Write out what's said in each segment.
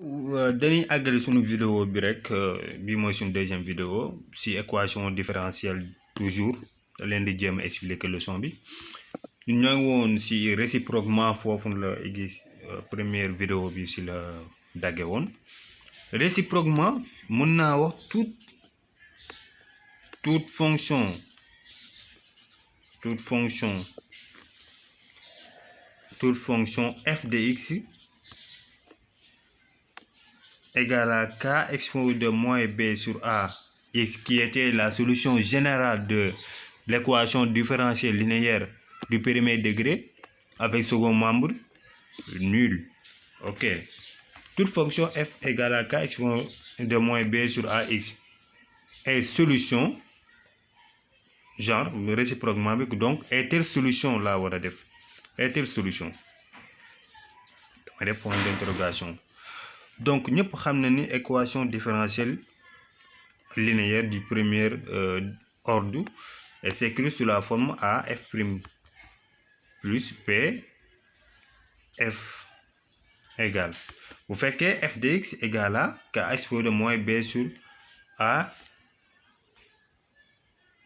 dañuy àggali suñu vidéo bi rek bi mooy suñu deuxième vidéo si équation différentielle toujours da leen di jéem a expliquer leçon bi ñun ñoo ngi woon si réciproquement foofu la gis première vidéo bi si la dagge woon réciproquement mën naa wax toute fonction f de x égale à k exposé de moins b sur a, x qui était la solution générale de l'équation différentielle linéaire du périmètre degré avec second membre nul. Ok. Toute fonction f égale à k exposé de moins b sur a x est solution genre réciproquement bi donc est telle solution là war a def est telle solution dama def point d'interrogation. Donc ñëpp xam na ni équation différentielle linéaire du premier ordre est s'écrit sous la forme a f' plus b f égale bu fekkee f de x égale à k exposé de moins b sur a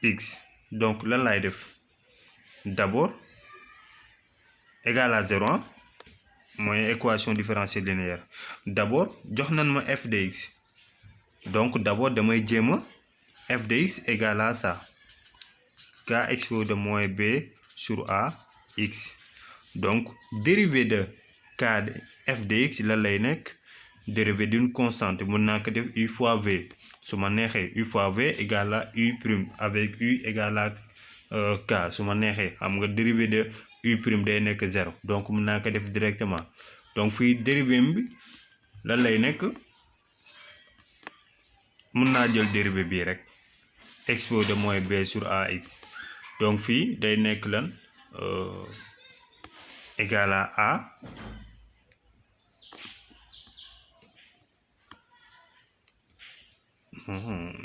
x. Donc lan laay def d'abord égal à 0 mooy équation différentielle linéaire d'abord jox nañ ma f de x donc d'abord damay jéem a f de x égale à ça k exposé de moins b sur a x. Donc dérivé de k de f de x lan lay nekk dérivé d'une constante mën naa ko def u fois v su ma neexee u fois v égale à u prime avec u égale à k su ma neexee xam nga dérivé de u prime day nekk 0 donc mën naa ko def directement donc fii dérivé bi lan lay nekk mën naa jël dérivé bii rek exposé de moins b sur ax donc fii day nekk lan égal à a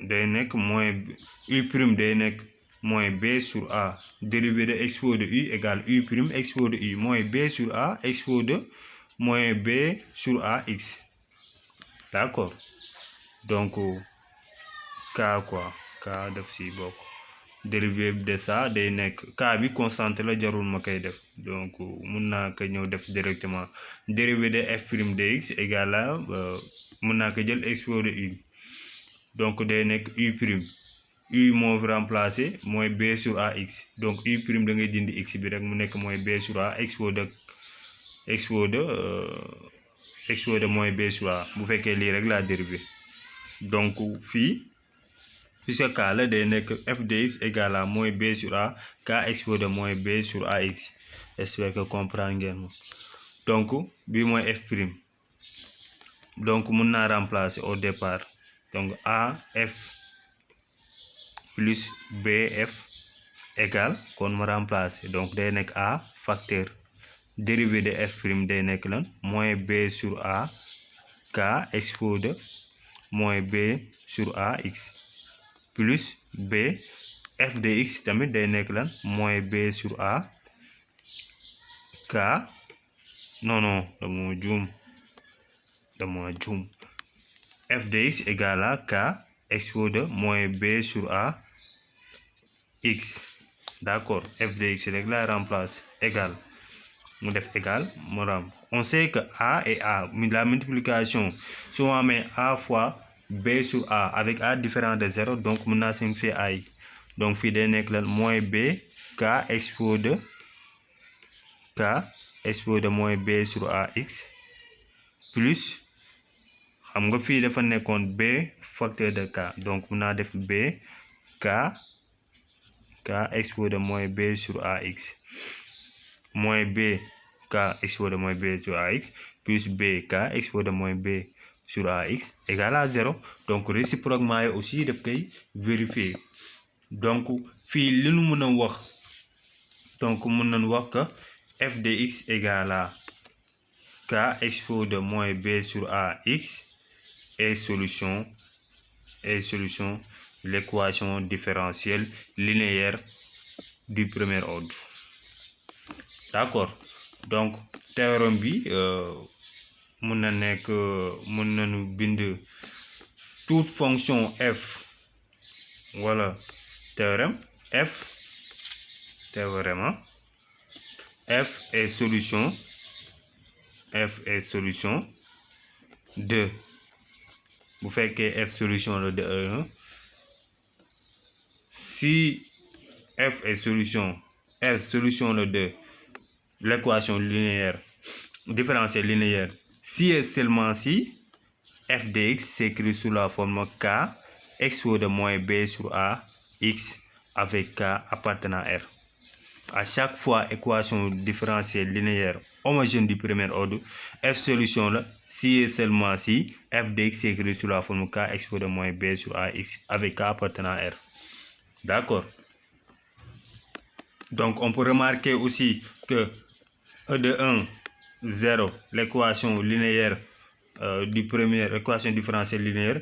day nekk moins u prime day nekk moins b sur a dérivé de exposé de u égale u prime exposé de u moins b sur a exposé de moins b sur a x. D'accord. Donc k quoi k def si bokk dérivé de ça day nekk k bi constante la jarul ma koy def donc mun naa ko ñëw def directement dérivé de f' de x égale à mun naa ko jël exposé de u donc day nekk u prime u moo remplacé mooy b sur ax donc u prime da ngay dindi x bi rek mu nekk mooy b sur a exposé de mooy b sur a bu fekkee lii rek la dérivé donc fii puisque k la day nekk f de x égale à moins b sur a k exposé de moins b sur ax. J'espère que comprendre ngeen donc bii mooy f prime donc mun naa remplacer au départ donc a f plus bf égale kon ma remplacer donc day nekk a facteur dérivé de f prime day nekk lan moins b sur a k exposé de moins b sur ax plus b f de x tamit day nekk lan moins b sur a k non dama juum f de x égale à k exposé de moins b sur a x. D'accord. F de x rek la remplace égal mu def égal mu ram on sait que a et a la multiplication su ma amee a fois b sur a avec a différent de 0 donc mën naa simplifier a yi donc fii day nekk lan moins b k exposé de moins b sur ax plus xam nga fii dafa nekkoon b facteur de k donc mën naa def b k exposé de moins b sur ax moins b k exposé de moins b sur ax plus b k exposé de moins b sur ax égale à 0 donc réciproquement yi aussi daf koy vérifier donc fii li nu mën a wax donc mën nañ wax que f de x égale à k exposé de moins b sur ax est solution l'équation différentielle linéaire du premier ordre. D'accord. Donc théorème bi mun na nekk mun nañu bind toute fonction f wala théorème f est solution de bu fekkee f solution la de E1 si f est solution la de l'équation linéaire différentielle linéaire si et seulement si f de x s'écrit sous la forme k expo de moins b sur a x avec k appartenant à R. À chaque fois équation différentielle linéaire homogène du premier ordre f solution là si et seulement si f de x s'écrit sous la forme k expo de moins b sur a x avec k appartenant à R. D'accord. Donc on peut remarquer aussi que E de 1 0 l'équation linéaire du premier équation différentielle linéaire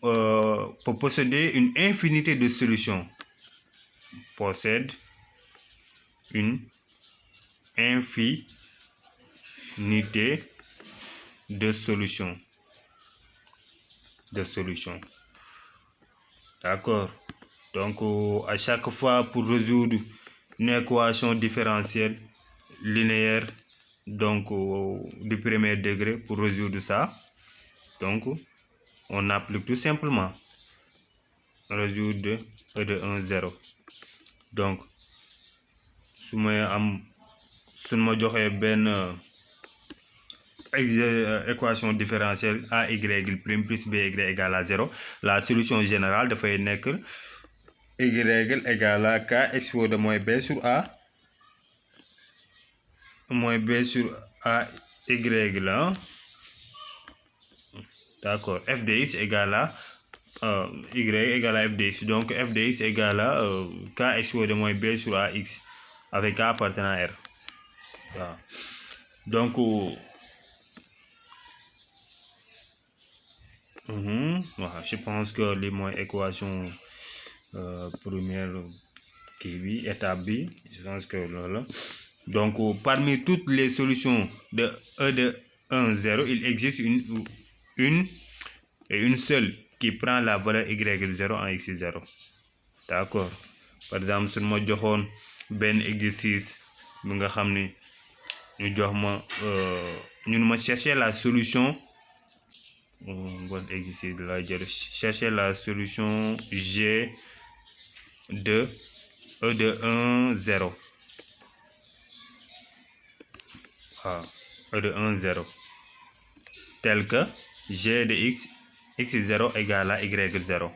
peut posséder une infinité de solutions. Possède une infinité de solutions. D'accord. Donc à chaque fois pour résoudre une équation différentielle linéaire donc du premier degré, pour résoudre ça, donc on applique tout simplement résoudre E de 1 0. Donc su ma joxee benn équation différentielle a y prime plus b y égale à 0, la solution générale dafay nekk y égale à k expo de moins b sur a y là. D'accord. f de x égale à y égale à f de x, donc f de x égale à k expo de moins b sur a x avec k appartenant à R. Waaw. Donc je pense que les mooy équation première kii bi étape bi, je pense que loolu la. Donc parmi toutes les solutions de E de 1 0 il existe une seule qui prend la valeur y 0 en x 0. D'accord. Par exemple su ma joxoon benn exercice bi nga xam ni ñu jox ma ñun ma chercher la solution bon exercice la jël chercher la solution g de E de 1 0. E de 1 0 tel que g de x 0 égale à y 0.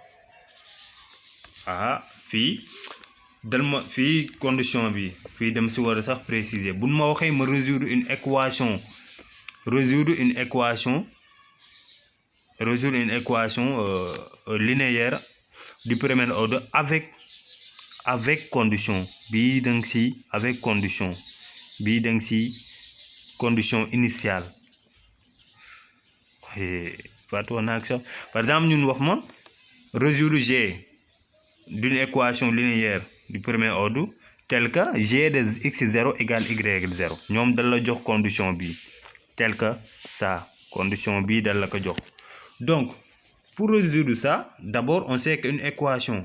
fii condition bi fii dem si war a sax préciser bu ma waxee ma résoudre une équation linéaire du premier ordre avec condition bii dang si avec condition initiale. Fàtte naa ak sax par exemple ñun wax ma résoudre g d'une équation linéaire du premier ordre tel que g de x 0 égale y 0 ñoom dal la jox condition bi tel que ça, condition bi dal la ko jox. Donc pour résoudre ça, d'abord on sait qu'une équation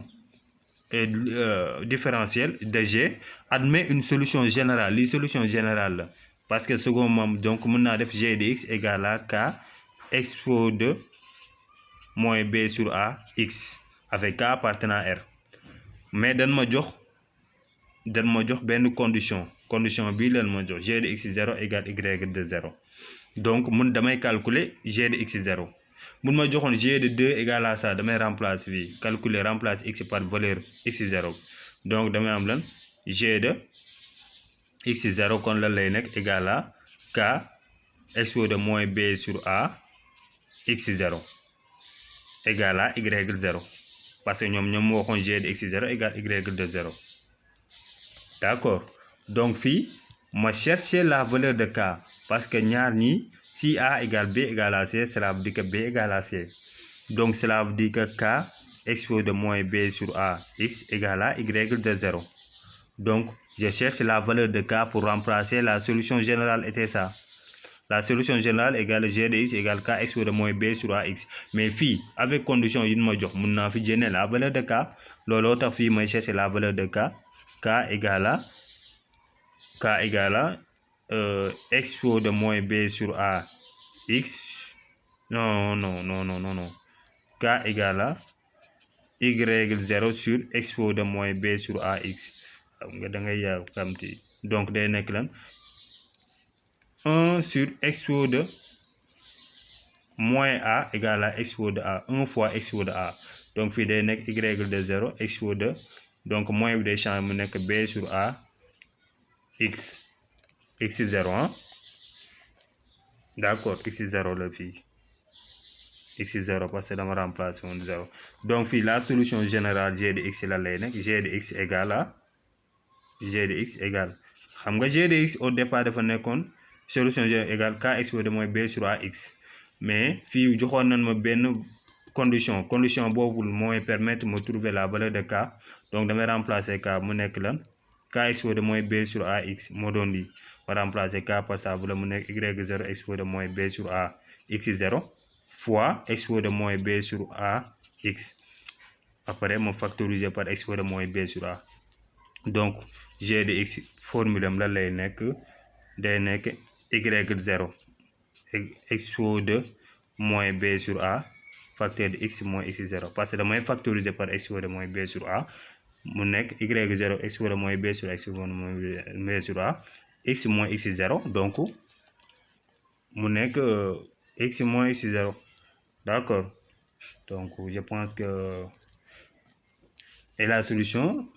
différentielle de g admet une solution générale. Li solution générale la parce que second moom donc mën naa def g de x égale à k expo de moins b sur a x avec k appartenant à R. Mais dan ma jox benn condition bii leen ma jox g de x 0 égale y de 0. donc mun damay calculer g de x 0. mun ma joxoon g de 2 égale à ça, damay remplacer fii calculer remplacer x par valeur x 0. donc damay am lan g de x 0 kon lan lay nekk égale à k expo de moins b sur a x 0 égale à y 0 parce que ñoom waxoon g de x 0 égale y de 0. D'accord. Donc fii ma chercher la valeur de k parce que ñaar ñi si a égale b égale à c, cela veut dire que b égale à c. Donc cela veut dire que k expo de moins b sur a x égale à y de 0. Donc je cherche la valeur de k pour remplacer la solution générale était ça. la solution générale égale g de x égale k exposé de moins b sur ax mais fii avec condition yi ñu ma jox mun naa fi génne la valeur de k looloo tax fii may chercher la valeur de k égale à exposé de moins b sur ax non k égale à y0 sur exposé de moins b sur ax xam nga da ngay yàkkamti donc day nekk lan 1 sur exposé de moins a égale à exposé de a 1 fois exposé de a donc fii day nekk y de 0 exposé de donc moins bi day changer mu nekk b sur a x 0 d'accord x 0 la fii x 0 parce que dama remplacer woon 0 donc fii la solution générale g de x la lay nekk g de x égale à g de x égale xam nga g de x au départ dafa nekkoon solution générale égale k exposé de moins b sur ax mais fii joxoon nañ ma benn condition boobu mooy permettre me trouver la valeur de k donc damay remplacer k mu nekk lan k exposé de moins b sur ax moo doon lii ma remplacer k par ça bu la mu nekk y0 exposé de moins b sur ax 0 fois exposé de moins b sur ax après ma factoriser par exposé de moins b sur a donc g de x formule am la lay nekk day nekk y0 exposé de moins b sur a facteur de x moins x 0 parce que damay factoriser par exposé de moins b sur a mu nekk y0 exposé de moins b sur a exposé de moins b sur a x moins x 0 donc mu nekk x moins x 0 d'accord donc je pense que et la solution